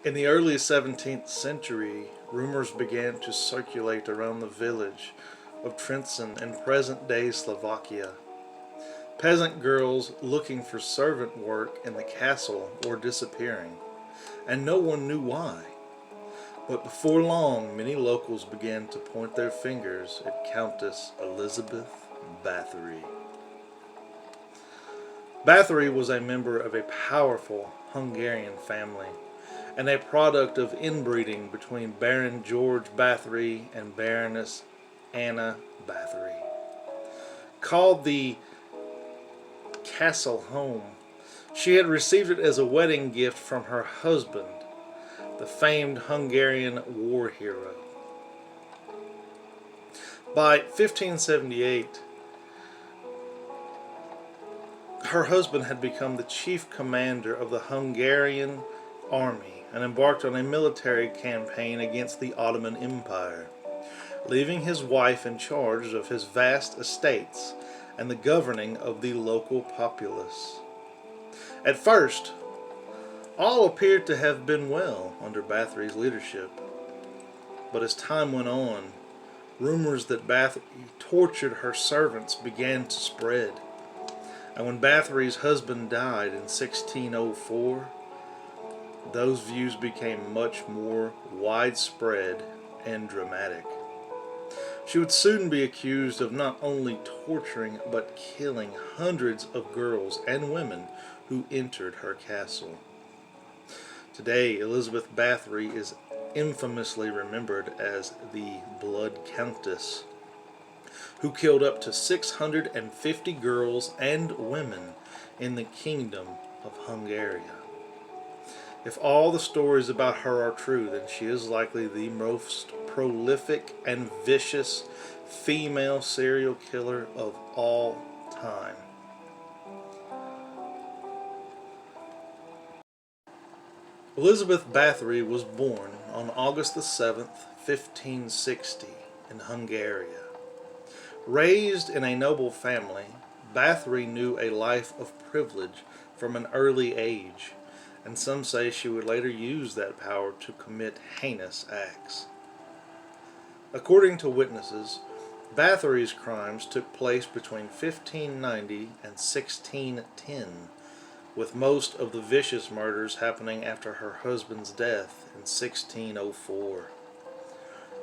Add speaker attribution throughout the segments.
Speaker 1: In the early 17th century, rumors began to circulate around the village of Trenčín in present-day Slovakia. Peasant girls looking for servant work in the castle were disappearing, and no one knew why. But before long, many locals began to point their fingers at Countess Elizabeth Bathory. Bathory was a member of a powerful Hungarian family and a product of inbreeding between Baron George Bathory and Baroness Anna Bathory. Called the castle home, she had received it as a wedding gift from her husband, the famed Hungarian war hero. By 1578, her husband had become the chief commander of the Hungarian army and embarked on a military campaign against the Ottoman Empire, leaving his wife in charge of his vast estates and the governing of the local populace. At first, all appeared to have been well under Bathory's leadership, but as time went on, rumors that Bathory tortured her servants began to spread, and when Bathory's husband died in 1604, those views became much more widespread and dramatic. She would soon be accused of not only torturing but killing hundreds of girls and women who entered her castle. Today, Elizabeth Bathory is infamously remembered as the Blood Countess, who killed up to 650 girls and women in the Kingdom of Hungary. If all the stories about her are true, then she is likely the most prolific and vicious female serial killer of all time. Elizabeth Bathory was born on August the 7th, 1560, in Hungary. Raised in a noble family, Bathory knew a life of privilege from an early age, and some say she would later use that power to commit heinous acts. According to witnesses, Bathory's crimes took place between 1590 and 1610, with most of the vicious murders happening after her husband's death in 1604.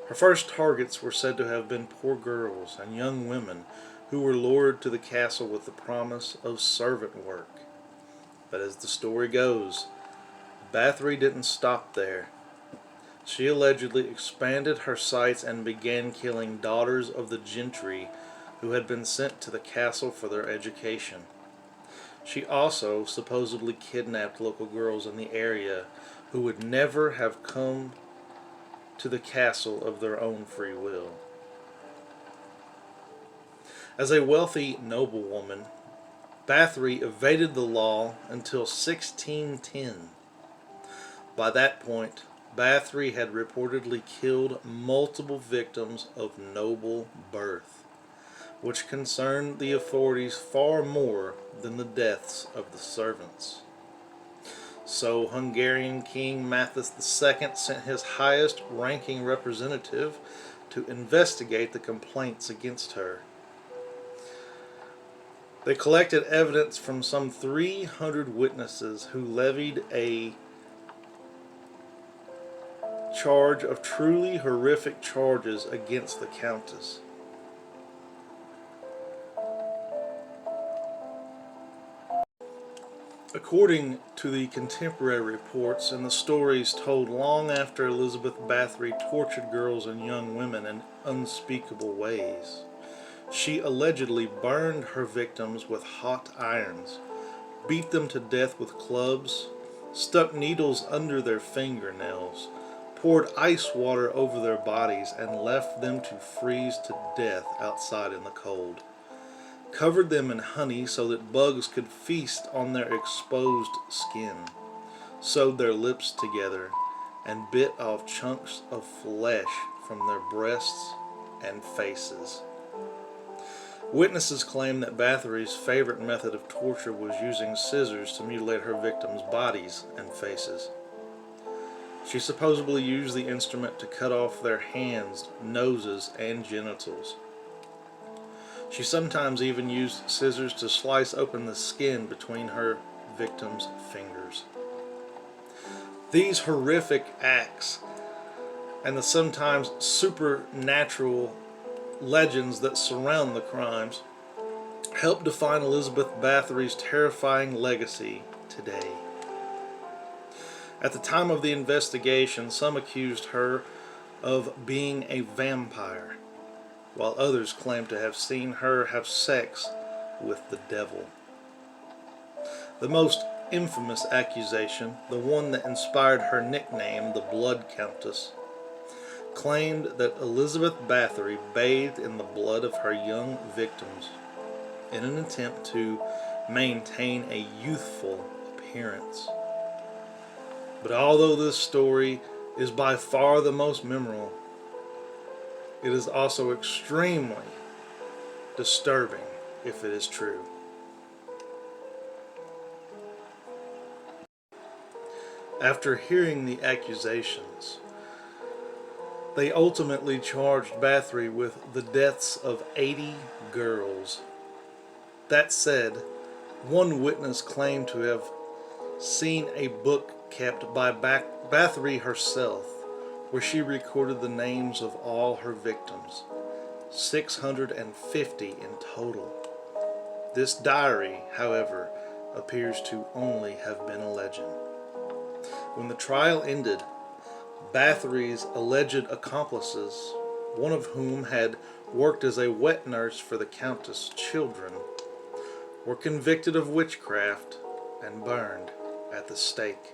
Speaker 1: Her first targets were said to have been poor girls and young women who were lured to the castle with the promise of servant work. But as the story goes, Bathory didn't stop there. She allegedly expanded her sights and began killing daughters of the gentry who had been sent to the castle for their education. She also supposedly kidnapped local girls in the area who would never have come to the castle of their own free will. As a wealthy noblewoman, Bathory evaded the law until 1610. By that point, Bathory had reportedly killed multiple victims of noble birth, which concerned the authorities far more than the deaths of the servants. So Hungarian King Matthias II sent his highest-ranking representative to investigate the complaints against her. They collected evidence from some 300 witnesses who levied a charge of truly horrific charges against the Countess. According to the contemporary reports and the stories told long after Elizabeth Bathory tortured girls and young women in unspeakable ways, she allegedly burned her victims with hot irons, beat them to death with clubs, stuck needles under their fingernails, poured ice water over their bodies, and left them to freeze to death outside in the cold, covered them in honey so that bugs could feast on their exposed skin, sewed their lips together, and bit off chunks of flesh from their breasts and faces. Witnesses claim that Bathory's favorite method of torture was using scissors to mutilate her victims' bodies and faces. She supposedly used the instrument to cut off their hands, noses, and genitals. She sometimes even used scissors to slice open the skin between her victims' fingers. These horrific acts and the sometimes supernatural legends that surround the crimes help define Elizabeth Bathory's terrifying legacy today. At the time of the investigation, some accused her of being a vampire, while others claimed to have seen her have sex with the devil. The most infamous accusation, the one that inspired her nickname, the Blood Countess, claimed that Elizabeth Bathory bathed in the blood of her young victims in an attempt to maintain a youthful appearance. But although this story is by far the most memorable, it is also extremely disturbing if it is true. After hearing the accusations, they ultimately charged Bathory with the deaths of 80 girls. That said, one witness claimed to have seen a book kept by Bathory herself, where she recorded the names of all her victims, 650 in total. This diary, however, appears to only have been a legend. When the trial ended, Bathory's alleged accomplices, one of whom had worked as a wet nurse for the Countess' children, were convicted of witchcraft and burned at the stake.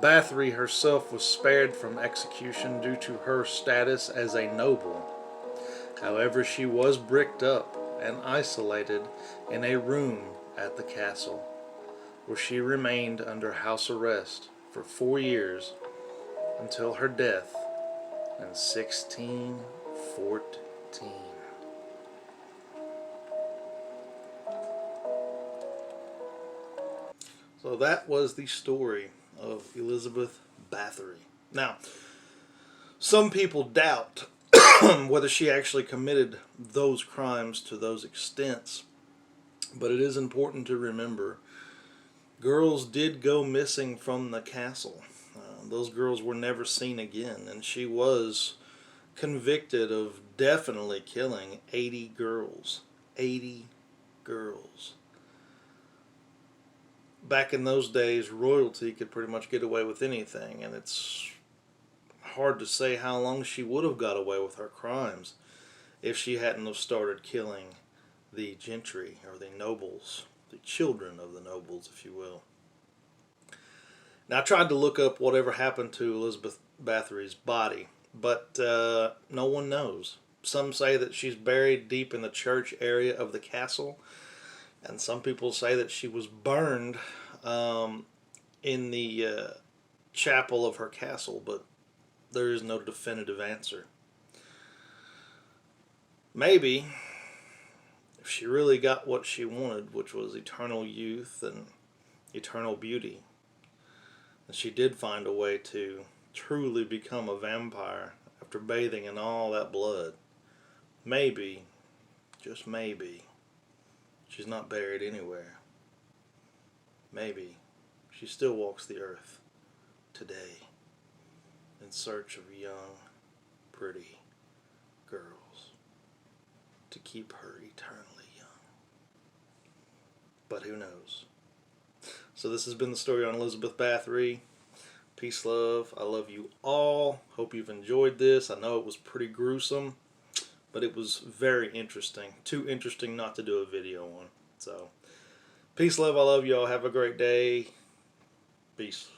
Speaker 1: Bathory herself was spared from execution due to her status as a noble. However, she was bricked up and isolated in a room at the castle, where she remained under house arrest for 4 years until her death in 1614. So that was the story of Elizabeth Bathory. Now, some people doubt whether she actually committed those crimes to those extents, but it is important to remember girls did go missing from the castle. Those girls were never seen again, and she was convicted of definitely killing 80 girls. 80 girls. Back in those days, royalty could pretty much get away with anything, and it's hard to say how long she would have got away with her crimes if she hadn't have started killing the gentry, or the nobles, the children of the nobles, if you will. Now, I tried to look up whatever happened to Elizabeth Bathory's body, but no one knows. Some say that she's buried deep in the church area of the castle, and some people say that she was burned in the chapel of her castle, but there is no definitive answer. Maybe, if she really got what she wanted, which was eternal youth and eternal beauty, and she did find a way to truly become a vampire after bathing in all that blood, maybe, just maybe, she's not buried anywhere. Maybe she still walks the earth today in search of young, pretty girls to keep her eternally young. But who knows? So this has been the story on Elizabeth Bathory. Peace, love. I love you all. Hope you've enjoyed this. I know it was pretty gruesome, but it was very interesting. Too interesting not to do a video on. So, peace, love. I love you all. Have a great day. Peace.